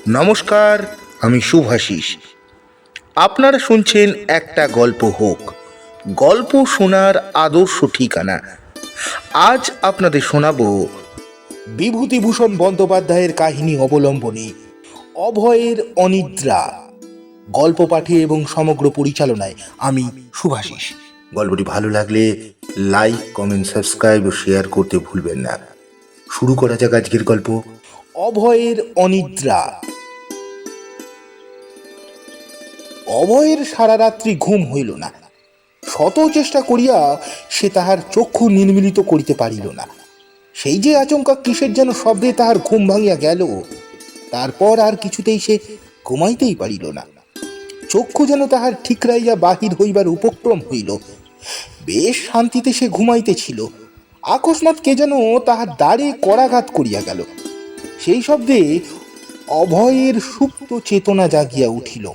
নমস্কার, আমি শুভাশিস। আপনারা শুনছেন একটা গল্প হোক, গল্প শোনার আদর্শ ঠিকানা। আজ আপনাদের শোনাব বিভূতিভূষণ বন্দ্যোপাধ্যায়ের কাহিনী অবলম্বনে অভয়ের অনিদ্রা। গল্প পাঠে এবং সমগ্র পরিচালনায় আমি শুভাশিস। গল্পটি ভালো লাগলে লাইক, কমেন্ট, সাবস্ক্রাইব ও শেয়ার করতে ভুলবেন না। শুরু করা যাক আজকের গল্প, অভয়ের অনিদ্রা। অভয়ের সারা রাত্রি ঘুম হইল না। শত চেষ্টা করিয়া সে তাহার চক্ষু নির্মিলিত করিতে পারিল না। সেই যে আচমকা কিসের যেন শব্দে তাহার ঘুম ভাঙিয়া গেল, তারপর আর কিছুতেই সে ঘুমাইতেই পারিল না। চক্ষু যেন তাহার ঠিকরাইয়া বাহির হইবার উপক্রম হইল। বেশ শান্তিতে সে ঘুমাইতেছিল, আকস্মাৎ কে যেন তাহার দ্বারে করাঘাত করিয়া গেল। সেই শব্দে অভয়ের সুপ্ত চেতনা জাগিয়া উঠিল।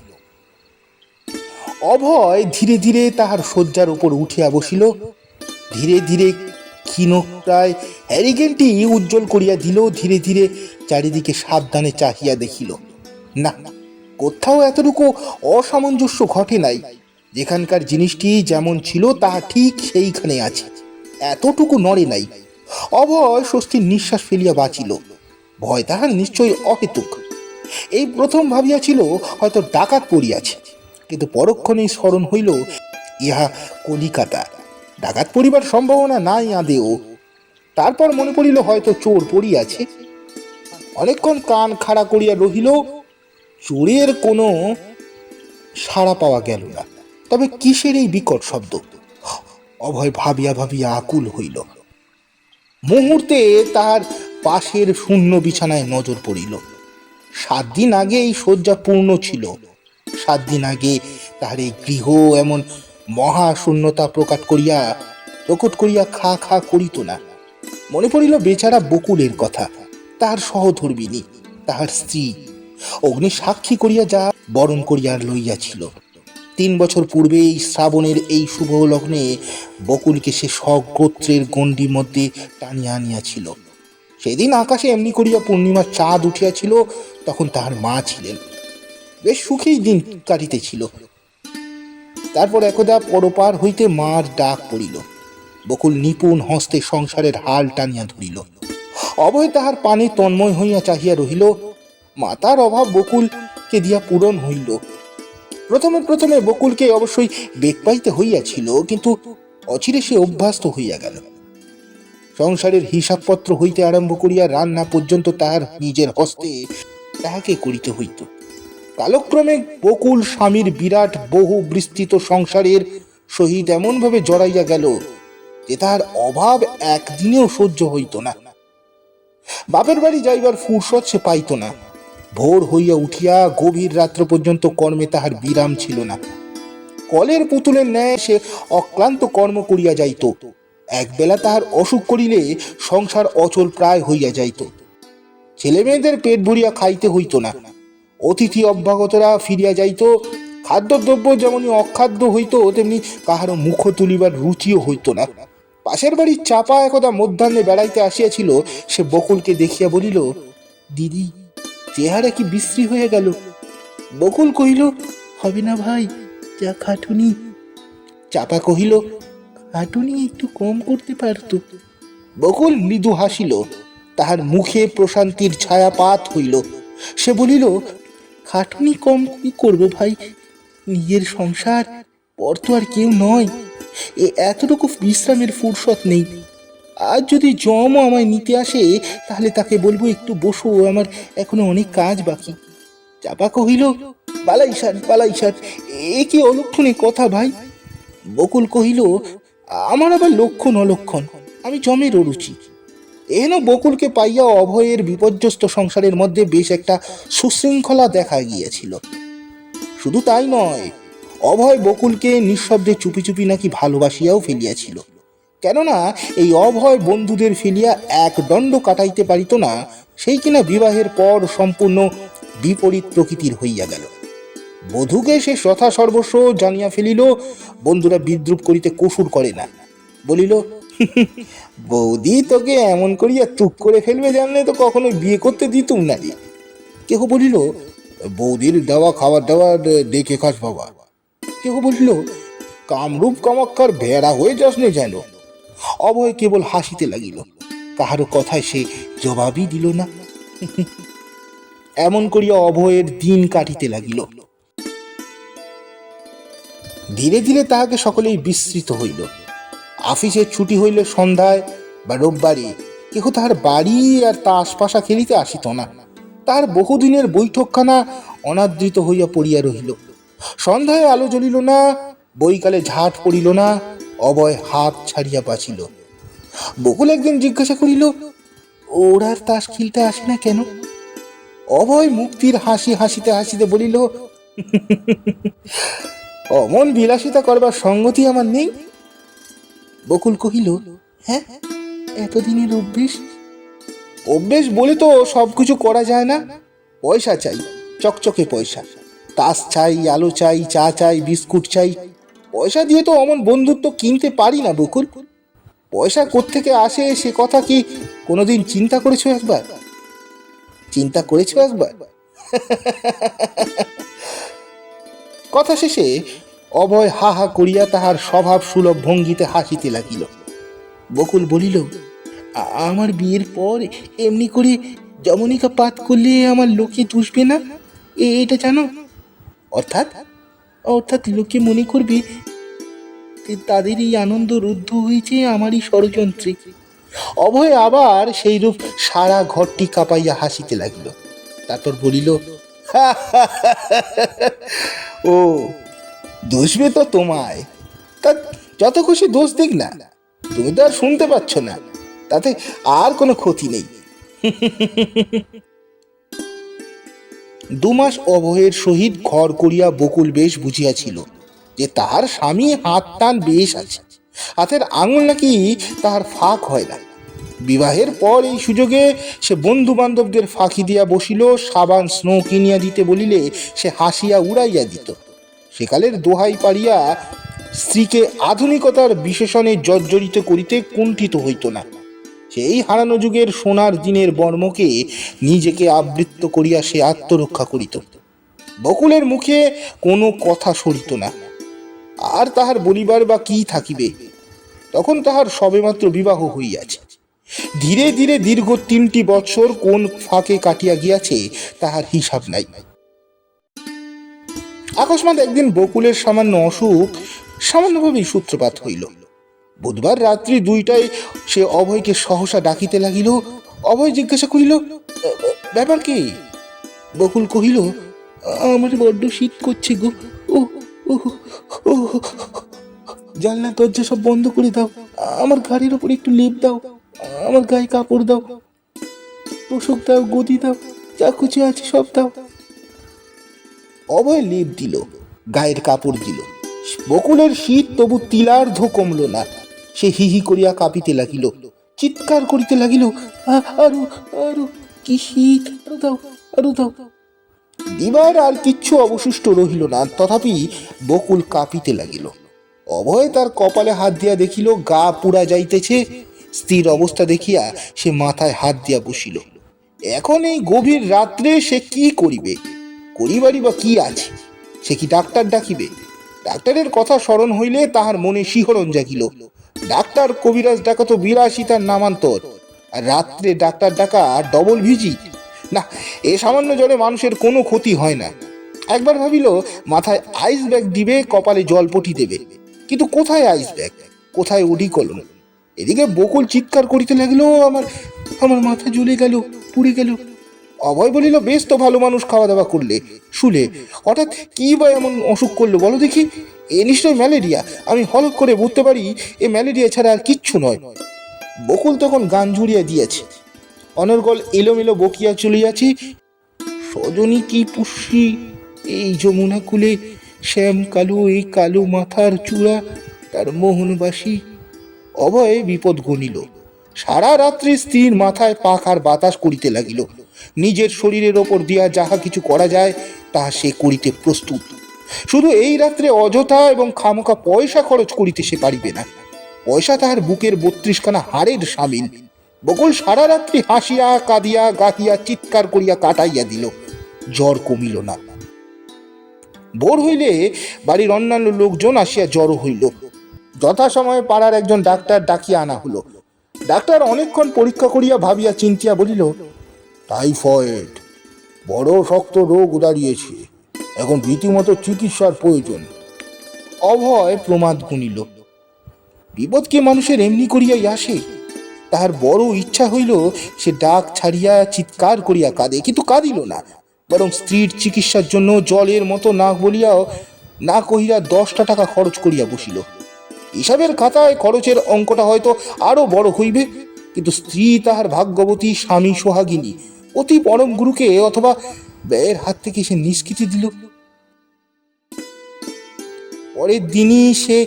অভয় ধীরে ধীরে তাহার শয্যার উপর উঠিয়া বসিল। ধীরে ধীরে ক্ষীণপ্রায় হ্যারিকেনটি উজ্জ্বল করিয়া দিল। ধীরে ধীরে চারিদিকে সাবধানে চাহিয়া দেখিল, না, কোথাও এতটুকু অসামঞ্জস্য ঘটে নাই। যেখানকার জিনিসটি যেমন ছিল তাহা ঠিক সেইখানে আছে, এতটুকু নড়ে নাই। অভয় স্বস্তির নিঃশ্বাস ফেলিয়া বাঁচিল। ভয় তাহার নিশ্চয়ই অহেতুক। এই প্রথম ভাবিয়াছিল হয়তো ডাকাত পড়িয়াছে, কিন্তু পরক্ষণেই স্মরণ হইল ইহা কলিকাতা, ডাকাত পড়িবার সম্ভাবনা নাই আদেও। তারপর মনে পড়িল হয়তো চোর পড়িয়াছে। অনেকক্ষণ কান খাড়া করিয়া রহিল, চোরের কোনো সাড়া পাওয়া গেল না। তবে কিসের এই বিকট শব্দ? অভয় ভাবিয়া ভাবিয়া আকুল হইল। মুহূর্তে তাহার পাশের শূন্য বিছানায় নজর পড়িল। 7 দিন আগে এই শয্যা পূর্ণ ছিল। 7 দিন আগে তাহার এই গৃহ এমন মহা শূন্যতা প্রকট করিয়া খা খা করিত না। মনে পড়িল বেচারা বকুলের কথা, তাহার সহধর্মিণী, তাহার স্ত্রী অগ্নি সাক্ষী করিয়া যা বরণ করিয়া লইয়াছিল। 3 বছর পূর্বে এই শ্রাবণের এই শুভ লগ্নে বকুলকে সে স্বগোত্রের গণ্ডির মধ্যে টানিয়া আনিয়াছিল। সেদিন আকাশে এমনি করিয়া পূর্ণিমার চাঁদ উঠিয়াছিল, তখন তাহার মা ছিলেন। বেশ সুখেই দিন কাটিতেছিল। তারপর একদা পরপার হইতে মার ডাক পড়িল। বকুল নিপুণ হস্তে সংসারের হাল টানিয়া ধরিল। অভয় তাহার পানে তন্ময় হইয়া চাহিয়া রহিল। মাতার অভাব বকুলকে দিয়া পূরণ হইল। প্রথমে বকুলকে অবশ্যই বেগ পাইতে হইয়াছিল, কিন্তু অচিরে সে অভ্যস্ত হইয়া গেল। সংসারের হিসাবপত্র হইতে আরম্ভ করিয়া রান্না পর্যন্ত তাহার নিজের হস্তে তাহাকে করিতে হইত। কালক্রমে বকুল স্বামীর বিরাট বহু বিস্তৃত সংসারের সহিত এমনভাবে জড়াইয়া গেল যে তাহার অভাব একদিনেও সহ্য হইত না। বাপের বাড়ি যাইবার ফুরসত সে পাইত না। ভোর হইয়া উঠিয়া গভীর রাত্র পর্যন্ত কর্মে তাহার বিরাম ছিল না। কলের পুতুলের ন্যায় সে অক্লান্ত কর্ম করিয়া যাইত। একবেলা তাহার অসুখ করিলে সংসার অচল প্রায় হইয়া যাইত। ছেলে মেয়েদের পেট ভরিয়া খাইতে হইত না। অতিথি অভ্যাগতরা ফিরিয়া যাইত। খাদ্যদ্রব্য যেমনি অখাদ্য হইত, তেমনি কাহারও মুখ তুলিবার রুচিও হইত না। পাশের বাড়ির চাপা একদা মধ্যাহ্নে বেড়াইতে আসিয়াছিল। সে বকুলকে দেখিয়া বলিল, দিদি, চেহারা কি বিশ্রী হয়ে গেল। বকুল কহিল, হবে না ভাই, যা খাটুনি। চাপা কহিল, খাটুনি একটু কম করতে পারত। বকুল মৃদু হাসিল। তাহার মুখে প্রশান্তির ছায়াপাত হইল। সে বলিল, খাটুনি কম কি করবো ভাই, নিজের সংসার, পর তো আর কেউ নয়। এতটুকু বিশ্রামের ফুরসত নেই। আজ যদি জমও আমায় নিতে আসে, তাহলে তাকে বলবো একটু বসো, আমার এখনো অনেক কাজ বাকি। চাপা কহিল, বালাইসার, এ কি অলক্ষণে কথা ভাই। বকুল কহিল, আমার আবার লক্ষণ অলক্ষণ, আমি জমের অরুচি। এহেন বকুলকে পাইয়া অভয়ের বিপর্যস্ত সংসারের মধ্যে বেশ একটা সুশৃঙ্খলা দেখা গিয়েছিল। শুধু তাই নয়, অভয় বকুলকে নিঃশব্দে চুপি চুপি নাকি ভালোবাসিয়াও ফেলিয়াছিল। কেননা এই অভয় বন্ধুদের ফেলিয়া এক দণ্ড কাটাইতে পারিত না, সেই কিনা বিবাহের পর সম্পূর্ণ বিপরীত প্রকৃতির হইয়া গেল। বধূকে সে যথা সর্বস্ব জানিয়া ফেলিল। বন্ধুরা বিদ্রুপ করিতে কসুর করে না। বলিল, বৌদি তোকে এমন করিয়া চুপ করে ফেলবে জানলে তো কখনো বিয়ে করতে দিতুম না রে। কেহ বলিল, বৌদির দেওয়া খাবার দাবার দেখে খাস বাবা। কেহ বলিল, কামরূপ কামাক্ষার ভেড়া হয়ে যাস নে যেন। অভয় কেবল হাসিতে লাগিল, কাহারও কথায় সে জবাবই দিল না। এমন করিয়া অভয়ের দিন কাটিতে লাগিল। ধীরে ধীরে তাহাকে সকলেই বিস্মৃত হইল। আফিসের ছুটি হইলে সন্ধ্যায় বা রোববারে কেহ তাহার বাড়ি আর তাস পাশা খেলিতে আসিত না। তাহার বহুদিনের বৈঠকখানা অনাদৃত হইয়া পড়িয়া রহিল। সন্ধ্যায় আলো জ্বলিল না, বৈকালে ঝাট পড়িল না, অভয় হাত ছাড়িয়া বাঁচিল। বকুল একদিন জিজ্ঞাসা করিল, ওরা আর তাস খেলতে আসে না কেন? অভয় মুক্তির হাসি হাসিতে হাসিতে বলিল, অমন বিলাসিতা করবার সঙ্গতি আমার নেই। বকুল কহিল, হ্যাঁ, এতদিনের অভ্যেস। অভ্যেস বলে তো সবকিছু করা যায় না। পয়সা চাই, চকচকে পয়সা। তাস চাই, আলো চাই, চা চাই, বিস্কুট চাই। পয়সা দিয়ে তো অমন বন্ধুত্ব কিনতে পারি না বকুল। পয়সা কোত্থেকে আসে সে কথা কি কোনোদিন চিন্তা করেছো একবার? চিন্তা করেছো একবার? কথা শেষে অভয় হা হা করিয়া তাহার স্বভাব সুলভ ভঙ্গিতে হাসিতে লাগিল। বকুল বলিল, আমার বিয়ের পর এমনি করে যমনিকা পাত করলে আমার লোকে দুষবে না, এটা জানো? অর্থাৎ অর্থাৎ লোকে মনে করবে তাদের এই আনন্দ রুদ্ধ হয়েছে আমারই ষড়যন্ত্রে। অভয় আবার সেই রূপ সারা ঘরটি কাঁপাইয়া হাসিতে লাগিল। তারপর বলিল, ও দোষবে তো তোমায়, তা যত খুশি দোষ দিক না, তুমি তো আর শুনতে পাচ্ছ না, তাতে আর কোনো ক্ষতি নেই। 2 মাস অভয়ের সহিত ঘর করিয়া বকুল বেশ বুঝিয়াছিল যে তাহার স্বামী হাত টান বেশ আছে, হাতের আঙুল নাকি তাহার ফাঁক হয় না। বিবাহের পর এই সুযোগে সে বন্ধু বান্ধবদের ফাঁকি দিয়া বসিল। সাবান স্নো কিনিয়া দিতে বলিলে সে হাসিয়া উড়াইয়া দিত। সেকালের দোহাই পাড়িয়া স্ত্রীকে আধুনিকতার বিশেষণে জর্জরিত করিতে কুণ্ঠিত হইত না। সেই হারানো যুগের সোনার দিনের বর্মকে নিজেকে আবৃত্ত করিয়া সে আত্মরক্ষা করিত। বকুলের মুখে কোনো কথা সরিত না। আর তাহার বলিবার বা কি থাকিবে? তখন তাহার সবেমাত্র বিবাহ হইয়াছে। ধীরে ধীরে দীর্ঘ 3টি বৎসর কোন ফাঁকে কাটিয়া গিয়াছে তাহার হিসাব নাই। আকস্মাৎ একদিন বকুলের সামান্য অসুখ সামান্যভাবেই সূত্রপাত হইল। বুধবার রাত্রি 2টায় সে অভয়কে সহসা ডাকিতে লাগিল। অভয় জিজ্ঞাসা করিল, ব্যাপার কি? বকুল কহিল, আমার বড্ড শীত করছে গো। ও ও জানলা দরজা সব বন্ধ করে দাও, আমার ঘাড়ের ওপর একটু লেপ দাও, আমার গায়ে কাপড় দাও, তোষক দাও, গদি দাও, যা কিছু আছে সব দাও। অভয় লেপ দিল, গায়ের কাপড় দিল। বকুলের শীত তবু তিলার্ধ কমল না। সে হি হি করিয়া কাঁপিতে লাগিল, চিৎকার করিতে লাগিল, আরো আরো কি শীত, আরো দাও, আরো দাও। দিবার আর কিচ্ছু অবশিষ্ট রহিল না, তথাপি বকুল কাঁপিতে লাগিল। অভয় তার কপালে হাত দিয়া দেখিল গা পুড়া যাইতেছে। স্থির অবস্থা দেখিয়া সে মাথায় হাত দিয়া বসিল। এখন এই গভীর রাত্রে সে কি করিবে? করিবারই বা কি আছে? সে কি ডাক্তার ডাকিবে? ডাক্তারের কথা স্মরণ হইলে তাহার মনে শিহরণ জাগিল। ডাক্তার কবিরাজ ডাকা তো বিলাসিতার নামান্তর, আর রাত্রে ডাক্তার ডাকা ডবল ভিজিট। না, এ সামান্য জলে মানুষের কোনো ক্ষতি হয় না। একবার ভাবিল মাথায় আইস ব্যাগ দিবে, কপালে জলপটি দেবে, কিন্তু কোথায় আইস ব্যাগ, কোথায় ওডিকলন? এদিকে বকুল চিৎকার করিতে লাগিল, আমার আমার মাথা জ্বলে গেল, পুড়ে গেল। অভয় বলিল, বেশ তো ভালো মানুষ, খাওয়া দাওয়া করলে, শুলে, হঠাৎ কি বা এমন অসুখ করলো বলো দেখি? এ নিশ্চয় ম্যালেরিয়া। আমি হলক করে বুঝতে পারি এ ম্যালেরিয়া ছাড়া আর কিচ্ছু নয়। বকুল তখন গান ঝুড়িয়া দিয়েছে, অনর্গল এলোমেলো বকিয়া চলিয়াছি, সজনী কি পুষ্যি এই যমুনা কুলে, শ্যাম কালো এই কালো মাথার চূড়া, তার মোহনবাসী। অভয়ে বিপদ গণিল। সারা রাত্রি স্ত্রীর মাথায় পাক আর বাতাস করিতে লাগিল। নিজের শরীরের ওপর দিয়া যাহা কিছু করা যায় তাহা সে করিতে প্রস্তুত। শুধু এই রাত্রে অযথা এবং খামোখা পয়সা খরচ করিতে সে পারিবে না। পয়সা তাহার বুকের 32খানা হাড়ের সামিল। বকুল সারা রাত্রি হাসিয়া কাঁদিয়া গাহিয়া চিৎকার করিয়া কাটাইয়া দিল। জ্বর কমিল না। ভোর হইলে বাড়ির অন্যান্য লোকজন আসিয়া জড়ো হইল। যথাসময়ে পাড়ার একজন ডাক্তার ডাকিয়া আনা হলো। ডাক্তার অনেকক্ষণ পরীক্ষা করিয়া ভাবিয়া চিন্তিয়া বলিল, টাইফয়েড, বড় শক্ত রোগ দাঁড়িয়েছে, এখন রীতিমতো চিকিৎসার প্রয়োজন। অভয় প্রমাদ গুনিল, বিপদ কি মানুষের এমনি করিয়াই আসে? তাহার বড় ইচ্ছা হইল সে ডাক ছাড়িয়া চিৎকার করিয়া কাঁদে, কিন্তু কাঁদিল না, বরং স্ত্রীর চিকিৎসার জন্য জলের মতো না বলিয়াও না কহিয়া 10টা টাকা খরচ করিয়া বসিল। হিসাবের খাতায় খরচের অঙ্কটা হয়তো আরো বড় হইবে, কিন্তু স্ত্রী তাহার ভাগ্যবতী, স্বামী সোহাগিনী, অতি পরম গুরুকে অথবা ব্যয়ের হাত থেকে সে নিষ্কৃতি দিল। পরের দিনই সে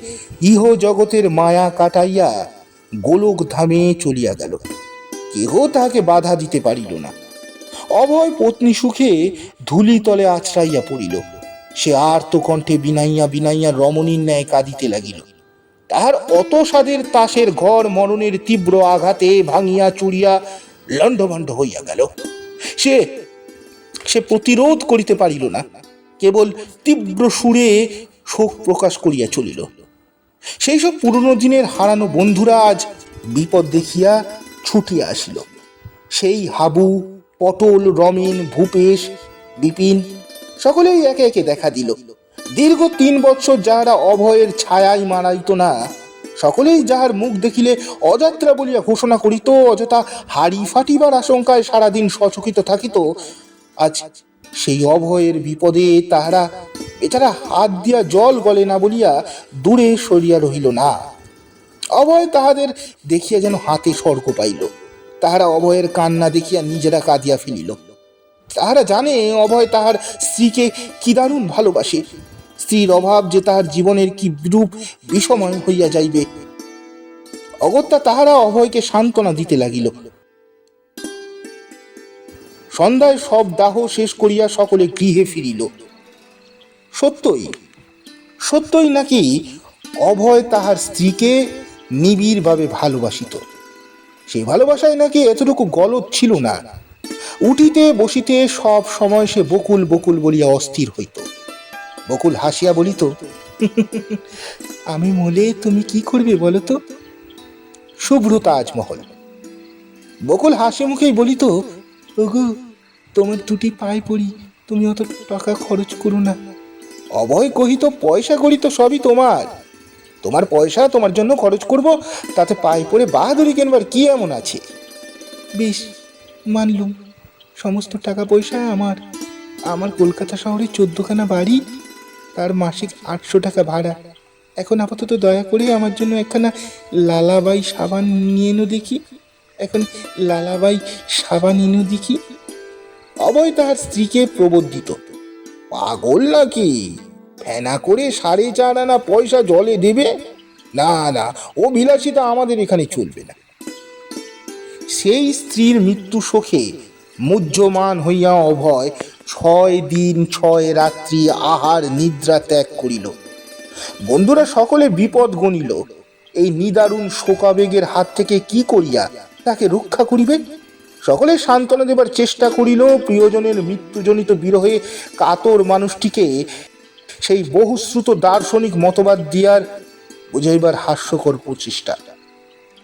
ইহ জগতের মায়া কাটাইয়া গোলক ধামে চলিয়া গেল। কেহ তাহাকে বাধা দিতে পারিল না। অভয় পত্নী সুখে ধূলি তলে আছড়াইয়া পড়িল। সে আর্তকণ্ঠে বিনাইয়া বিনাইয়া রমণীর ন্যায় কাঁদিতে লাগিল। তাহার অত সাদের তাসের ঘর মরণের তীব্র আঘাতে ভাঙিয়া চুরিয়া লণ্ডভণ্ড হইয়া গেল। সে সে প্রতিরোধ করিতে পারিল না, কেবল তীব্র সুরে শোক প্রকাশ করিয়া চলিল। সেই সব পুরনো দিনের হারানো বন্ধুরা আজ বিপদ দেখিয়া ছুটিয়া আসিল। সেই হাবু, পটল, রমেন, ভূপেশ, বিপিন সকলেই একে একে দেখা দিল। দীর্ঘ 3 বৎসর যাহারা অভয়ের ছায়ায় মারাইত না, সকলেই যাহার মুখ দেখিলে অযাত্রা বলিয়া ঘোষণা করিত, অযথা হাড়ি ফাটিবার আশঙ্কায় সারাদিন সচকিত থাকিত, আজ সেই অভয়ের বিপদে তাহারা বেচারা হাত দিয়া জল গলে না বলিয়া দূরে সরিয়া রহিল না। অভয় তাহাদের দেখিয়া যেন হাতে স্বর্গ পাইল। তাহারা অভয়ের কান্না দেখিয়া নিজেরা কাঁদিয়া ফেলিল। তাহারা জানে অভয় তাহার স্ত্রীকে কি দারুণ ভালোবাসে, স্ত্রীর অভাব যে তাহার জীবনের কি বিরূপ বিষময় হইয়া যাইবে। অগত্যা তাহারা অভয়কে সান্ত্বনা দিতে লাগিল। সন্ধ্যায় সব দাহ শেষ করিয়া সকলে গৃহে ফিরিল। সত্যই সত্যই নাকি অভয় তাহার স্ত্রীকে নিবিড়ভাবে ভালোবাসিত। সেই ভালোবাসায় নাকি এতটুকু গলদ ছিল না। উঠিতে বসিতে সব সময় সে বকুল বকুল বলিয়া অস্থির হইত। বকুল হাসিয়া বলিত, আমি মলে তুমি কি করবে বলো তো? শুভ্র তাজমহল। বকুল হাসি মুখেই বলিত, ওগো, তোমার 2টি পায়ে পড়ি, তুমি অত টাকা খরচ করো না। অভয় কহিত, পয়সা করি তো সবই তোমার, তোমার পয়সা তোমার জন্য খরচ করব, তাতে পায়ে পড়ে বাহাদুরি কেনবার কি এমন আছে? বেশ, মানলুম, সমস্ত টাকা পয়সা আমার। আমার কলকাতা শহরে 14খানা বাড়ি, তার মাসিক 800 টাকা ভাড়া। এখন আপাতত দয়া করে আমার জন্য একখানা লালাবাই সাবান নিয়ে এনো দেখি, এখন লালাবাই সাবান এনো দেখি। অভয় তাহার স্ত্রীকে প্রবোধিত, পাগল নাকি? ফেনা করে 4.5 আনা পয়সা জলে দেবে? না না, ও বিলাসিতা আমাদের এখানে চলবে না। সেই স্ত্রীর মৃত্যু শোকে মুহ্যমান হইয়া অভয় 6 দিন 6 রাত্রি আহার নিদ্রা ত্যাগ করিল। বন্ধুরা সকলে বিপদ গণিল। এই নিদারুণ শোকাবেগের হাত থেকে কি করিয়া তাকে রক্ষা করিবে? সকলে সান্ত্বনা দেবার চেষ্টা করিল। প্রিয়জনের মৃত্যুজনিত বিরহে কাতর মানুষটিকে সেই বহুশ্রুত দার্শনিক মতবাদ দিয়ার বুঝাইবার হাস্যকর প্রচেষ্টা।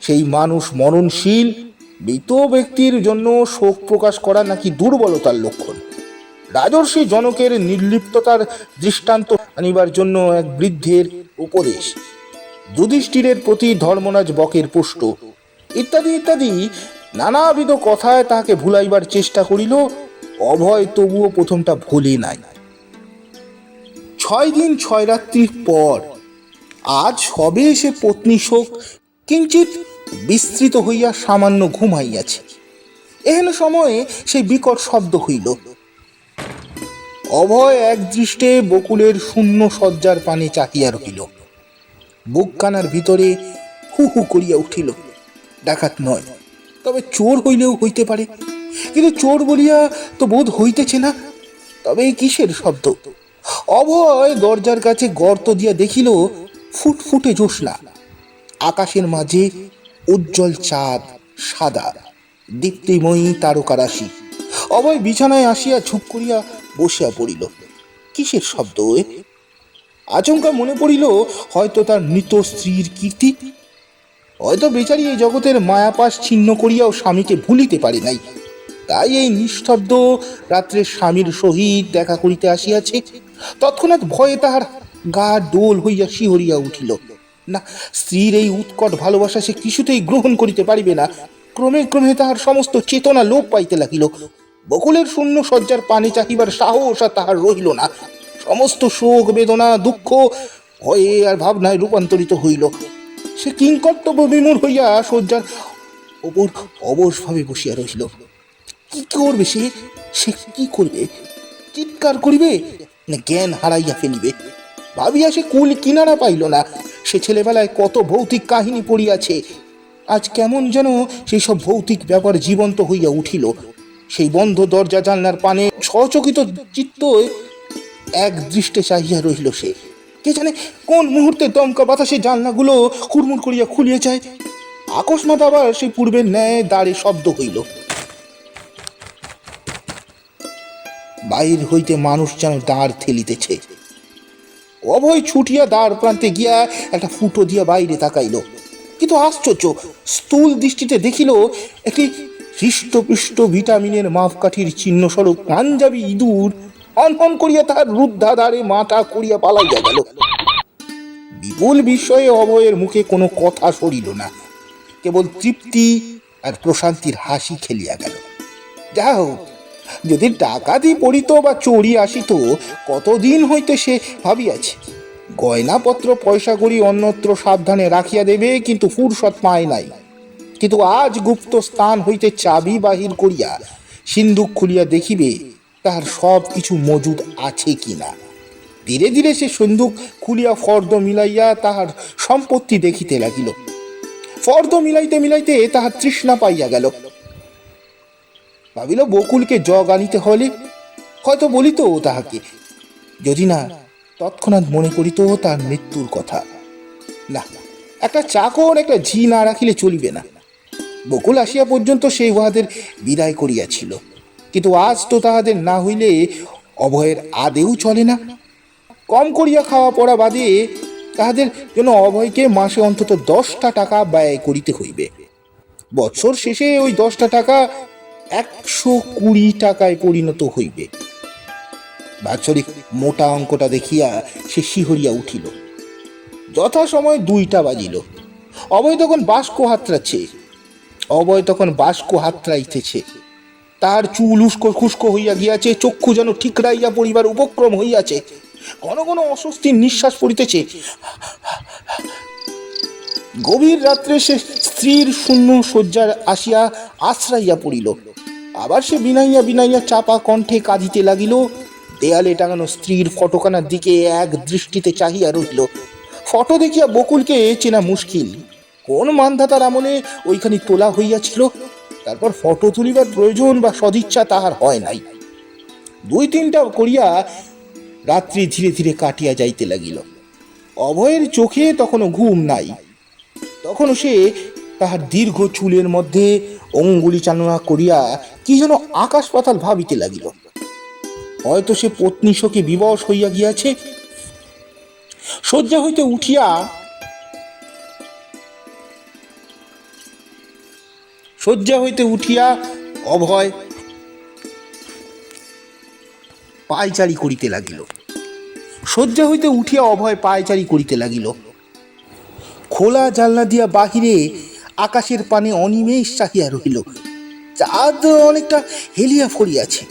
সেই মানুষ মরণশীল মৃত ব্যক্তির জন্য শোক প্রকাশ করা নাকি দুর্বলতার লক্ষণ। রাজর্ষি জনকের নির্লিপ্ততার দৃষ্টান্ত আনিবার জন্য এক বৃদ্ধের উপদেশ, যুধিষ্ঠিরের প্রতি ধর্মরাজ বকের পুষ্ট, ইত্যাদি ইত্যাদি নানাবিধ কথায় তাহাকে ভুলাইবার চেষ্টা করিল। অভয় তবুও প্রথমটা ভুলে নাই। 6 দিন 6 রাত্রির পর আজ সবে সে পত্নী শোক কিঞ্চিত বিস্তৃত হইয়া সামান্য ঘুমাইয়াছে। এহেন সময়ে সেই বিকট শব্দ হইল। অভয় এক দৃষ্টে বকুলের শূন্য শয্যার পানে চাহিয়া রহিল। বুকখানার ভিতরে হু হু করিয়া উঠিল। ডাকাত নয়, তবে চোর হইলেও হইতে পারে, কিন্তু চোর বলিয়া তো বোধ হইতেছে না। তবে কিসের শব্দ? অভয় দরজার কাছে গর্ত দিয়া দেখিল ফুটফুটে জ্যোৎস্না, আকাশের মাঝে উজ্জ্বল চাঁদ, সাদা দীপ্তিময়ী তারকারাশি। অভয় বিছানায় আসিয়া ঝুপ করিয়া বসিয়া পড়িল। কিসের শব্দ? আচমকা মনে পড়িল হয়তো তার মৃত স্ত্রীর কীর্তি। হয়তো বেচারি এই জগতের মায়াপাশ ছিন্ন করিয়াও স্বামীকে ভুলিতে পারে নাই, তাই এই নিস্তব্ধ রাত্রে স্বামীর সহিত দেখা করিতে আসিয়াছে। তৎক্ষণাৎ ভয়ে তাহার গা ডোল হইয়া শিহরিয়া উঠিল। না, স্ত্রীর এই উৎকট ভালোবাসা সে কিছুতেই গ্রহণ করিতে পারিবে না। ক্রমে ক্রমে তাহার সমস্ত চেতনা লোপ পাইতে লাগিল। বকুলের শূন্য শয্যার পানে চাহিবার সাহস আর তাহার রহিল না। সমস্ত শোক বেদনা দুঃখ ভয়ে আর ভাবনায় রূপান্তরিত হইল। সে কিংকর্তব্য বিমূঢ় হইয়া শয্যার ওপর অবশভাবে বসিয়া রহিল। কি করবে সে? সে কি করবে? চিৎকার করিবে না জ্ঞান হারাইয়া ফেলিবে? ভাবিয়া সে কুল কিনারা পাইল না। সে ছেলেবেলায় কত ভৌতিক কাহিনী পড়িয়াছে, আজ কেমন যেন সেই সব ভৌতিক ব্যাপার জীবন্ত হইয়া উঠিল। সেই বন্ধ দরজা জানলার পানে সচকিত চিত্ত এক দৃষ্টে চাহিয়া রহিল সে। কে জানে কোন মুহূর্তে দমকা বাতাসে জানলাগুলো হুড়মুড় করিয়া খুলিয়া যায়। আকস্মাৎ আবার সেই পূর্বের ন্যায় দাঁড়ে শব্দ হইল। বাহির হইতে মানুষ যেন দাঁড় ঠেলিতেছে। অভয় ছুটিয়া দ্বার প্রান্তে গিয়া একটা ফুটো দিয়া বাইরে তাকাইল, কিন্তু আশ্চর্য, স্থূল দৃষ্টিতে দেখিল একটি হৃষ্টপুষ্ট ভিটামিনের মাপকাঠির চিহ্ন স্বরূপ পাঞ্জাবি ইঁদুর হন করিয়া তাহার রুদ্ধাধারে মাথা করিয়া পালাইয়া গেল। বিপুল বিস্ময়ে অভয়ের মুখে কোনো কথা সরিল না, কেবল তৃপ্তি আর প্রশান্তির হাসি খেলিয়া গেল। যা হোক, যদি ডাকাতি পড়িত বা চোরি আসিত, কতদিন হইতে সে ভাবিয়াছে। গয়নাপত্র পয়সা করি অন্যত্র সাবধানে রাখিয়া দেবে, কিন্তু ফুরসত পায় নাই। কিন্তু আজ গুপ্ত স্থান হইতে চাবি বাহির করিয়া সিন্ধুক খুলিয়া দেখিবে তাহার সব কিছু মজুদ আছে কিনা। ধীরে ধীরে সে সিন্ধুক খুলিয়া ফর্দ মিলাইয়া তাহার সম্পত্তি দেখিতে লাগিল। ফর্দ মিলাইতে মিলাইতে তাহার তৃষ্ণা পাইয়া গেল। ভাবিল বকুলকে জগ আনিতে হলে হয়তো বলিত তাহাকে, যদি না তৎক্ষণাৎ মনে করিত তার মৃত্যুর কথা। না, একটা চাকর একটা ঝি না রাখিলে চলিবে না। বকুল আসিয়া পর্যন্ত সে উহাদের বিদায় করিয়াছিল, কিন্তু আজ তো তাহাদের না হইলে অভয়ের আদেও চলে না। কম করিয়া খাওয়া পড়া বাদে তাহাদের জন্য অভয়কে মাসে অন্তত 10টা টাকা ব্যয় করিতে হইবে। বৎসর শেষে ওই 10টা টাকা 120 টাকায় পরিণত হইবে। বাৎসরিক মোটা অঙ্কটা দেখিয়া সে শিহরিয়া উঠিল। যথাসময় 2টা বাজিল। অভয় তখন বাস্ক হাতড়াইতেছে। তার চুল উস্কো খুস্কো হইয়া গিয়াছে, চক্ষু যেন ঠিকরাইয়া পড়িবার উপক্রম হইয়াছে। ঘন ঘন অস্বস্তির নিঃশ্বাস পড়িতেছে। গভীর রাত্রে সে স্ত্রীর শূন্য শয্যার আসিয়া আশ্রাইয়া পড়িল। আবার সে বিনাইয়া বিনাইয়া চাপা কণ্ঠে কাঁদিতে লাগিল। দেয়ালে টাঙানো স্ত্রীর ফটোখানার দিকে এক দৃষ্টিতে চাহিয়া রহিল। ফটো দেখিয়া বকুলকে চেনা মুশকিল। কোন মানধাতার আমলে ওইখানে তোলা হইয়াছিল। তারপর ফটো তুলিবার প্রয়োজন বা সদিচ্ছা তাহার হয় নাই। 2-3টা করিয়া রাত্রি ধীরে ধীরে কাটিয়া যাইতে লাগিল। অভয়ের চোখে তখনও ঘুম নাই। তখনও সে তাহার দীর্ঘ চুলের মধ্যে অঙ্গুলি চালনা করিয়া কি যেন আকাশ পাতাল ভাবিতে লাগিল। হয়তো সে পত্নী শোকে বিবশ হইয়া গিয়াছে। শয্যা হইতে উঠিয়া অভয় পায়চারি করিতে লাগিল। খোলা জানলা দিয়া বাহিরে আকাশের পানে অনিমেষ চাহিয়া রহিল। চাঁদ অনেকটা হেলিয়া পড়িয়াছে।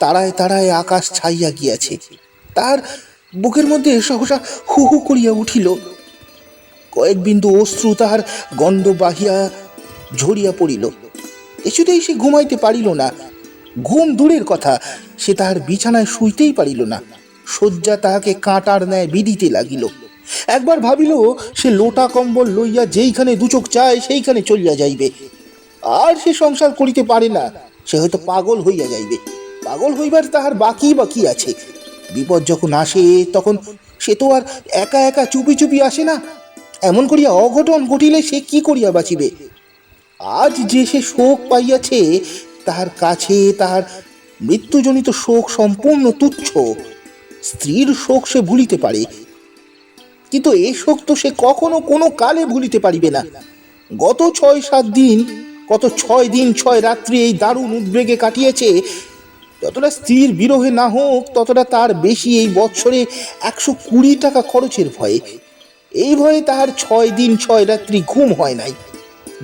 তারায় তারায় আকাশ ছাইয়া গিয়াছে। তার বুকের মধ্যে সহসা হু হু করিয়া উঠিল। কয়েক বিন্দু অশ্রু তাহার গন্ধ বাহিয়া ঝরিয়া পড়িল। কিছুতেই সে ঘুমাইতে পারিল না। ঘুম দূরের কথা, সে তাহার বিছানায় শুইতেই পারিল না। শয্যা তাহাকে কাঁটার ন্যায় বিঁধিতে লাগিল। একবার ভাবিল সে লোটা কম্বল লইয়া যেইখানে দুচোখ চায় সেইখানে চলিয়া যাইবে। আর সে সংসার করিতে পারে না। সে হয়তো পাগল হইয়া যাইবে। পাগল হইবার তাহার বাকি আছে। বিপদ যখন আসে তখন সে তো আর একা একা চুপি চুপি আসে না। এমন করিয়া অঘটন ঘটিলে সে কি করিয়া বাঁচিবে? আজ যে সে শোক পাইয়াছে, তাহার কাছে তাহার মৃত্যুজনিত শোক সম্পূর্ণ তুচ্ছ। স্ত্রীর শোক সে ভুলিতে পারে, কিন্তু এ শোক তো সে কখনো কোনো কালে ভুলিতে পারিবে না। গত 6-7 দিন, গত 6 দিন 6 রাত্রি এই দারুণ উদ্বেগে কাটিয়েছে। যতটা স্ত্রীর বিরহে না হোক, ততটা তার বেশি এই বৎসরে 120 টাকা খরচের ভয়ে। এই ভয়ে তাহার 6 দিন 6 রাত্রি ঘুম হয় নাই।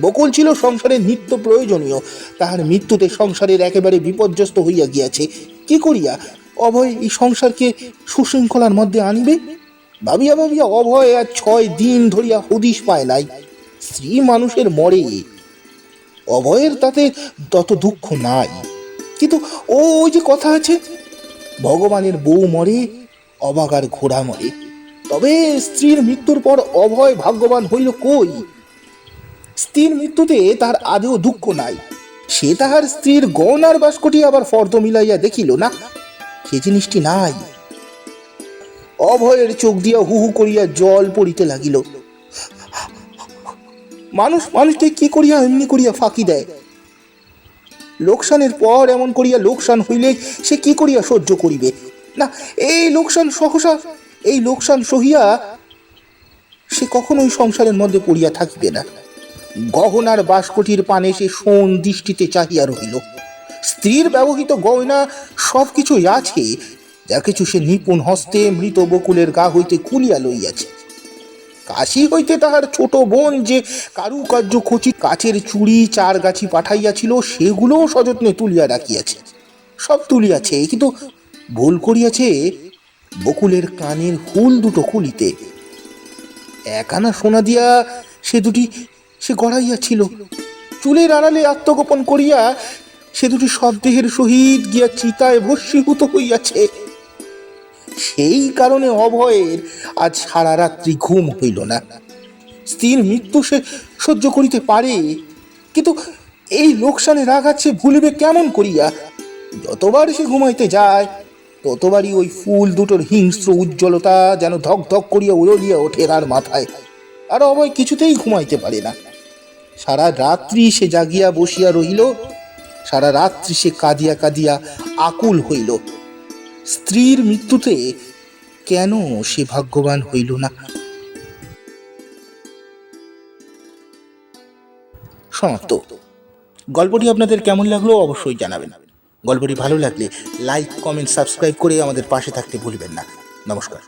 বকুল ছিল সংসারের নিত্য প্রয়োজনীয়, তাহার মৃত্যুতে সংসারের একেবারে বিপর্যস্ত হইয়া গিয়াছে। কি করিয়া অভয় এই সংসারকে সুশৃঙ্খলার মধ্যে আনিবে? ভাবিয়া ভাবিয়া অভয় আর 6 দিন ধরিয়া হদিশ পায় নাই। স্ত্রী মানুষের মরে, অভয়ের তাতে তত দুঃখ নাই। কিন্তু ওই যে কথা আছে, ভগবানের বউ মরে, অবাগার ঘোড়া মরে। তবে স্ত্রীর মৃত্যুর পর অভয় ভাগ্যবান হইল কই? স্ত্রীর মৃত্যুতে তার আদেও দুঃখ নাই। সে তাহার স্ত্রীর গহনার বাস্কটি আবার ফর্দ মিলাইয়া দেখিল না, সে জিনিসটি নাই। অভয়ের চোখ দিয়া হু হু করিয়া জল পড়িতে লাগিল। মানুষকে কি করিয়া এমনি করিয়া ফাঁকি দেয়? লোকসানের পর এমন করিয়া লোকসান হইলে সে কি করিয়া সহ্য করিবে? না, এই লোকসান সহিয়া সে কখনোই সংসারের মধ্যে পড়িয়া থাকিবে না। গহনার বাস্কটির পানে সে শোন দৃষ্টিতে চাহিয়া রহিল। স্ত্রীর ব্যবহৃত গয়না সব কিছুই আছে, যা কিছু সে নিপুণ হস্তে মৃত বকুলের গা হইতে খুলিয়া লইয়াছে। কাশি হইতে তাহার ছোট বোন যে কারুকার্য খচিত কাচের চুড়ি 4 গাছি পাঠাইয়াছিল, সেগুলোও সযত্নে তুলিয়া রাখিয়াছে। সব তুলিয়াছে, কিন্তু ভুল করিয়াছে বকুলের কানের হুল দুটো খুলিতে। 1 আনা সোনা দিয়া সে গড়াইয়াছিল। চুলের আড়ালে আত্মগোপন করিয়া সে দুটি শবদেহের সহিত গিয়া চিতায় ভস্মীভূত হইয়াছে। সেই কারণে অভয়ের আজ সারা রাত্রি ঘুম হইল না। স্ত্রীর মৃত্যু সে সহ্য করিতে পারে, কিন্তু এই লোকসানের আঘাত সে ভুলিবে কেমন করিয়া? যতবার সে ঘুমাইতে যায়, ততবারই ওই ফুল দুটোর হিংস্র উজ্জ্বলতা যেন ধক ধক করিয়া উড়িয়া ওঠে তার মাথায়। আর অভয় কিছুতেই ঘুমাইতে পারে না। সারা রাত্রি সে জাগিয়া বসিয়া রহিল, সারা রাত্রি সে কাঁদিয়া কাঁদিয়া আকুল হইল। স্ত্রীর মৃত্যুতে কেন সে ভাগ্যবান হইল না? সমাপ্ত। গল্পটি আপনাদের কেমন লাগলো অবশ্যই জানাবেন। গল্পটি ভালো লাগলে লাইক, কমেন্ট, সাবস্ক্রাইব করে আমাদের পাশে থাকতে ভুলবেন না। নমস্কার।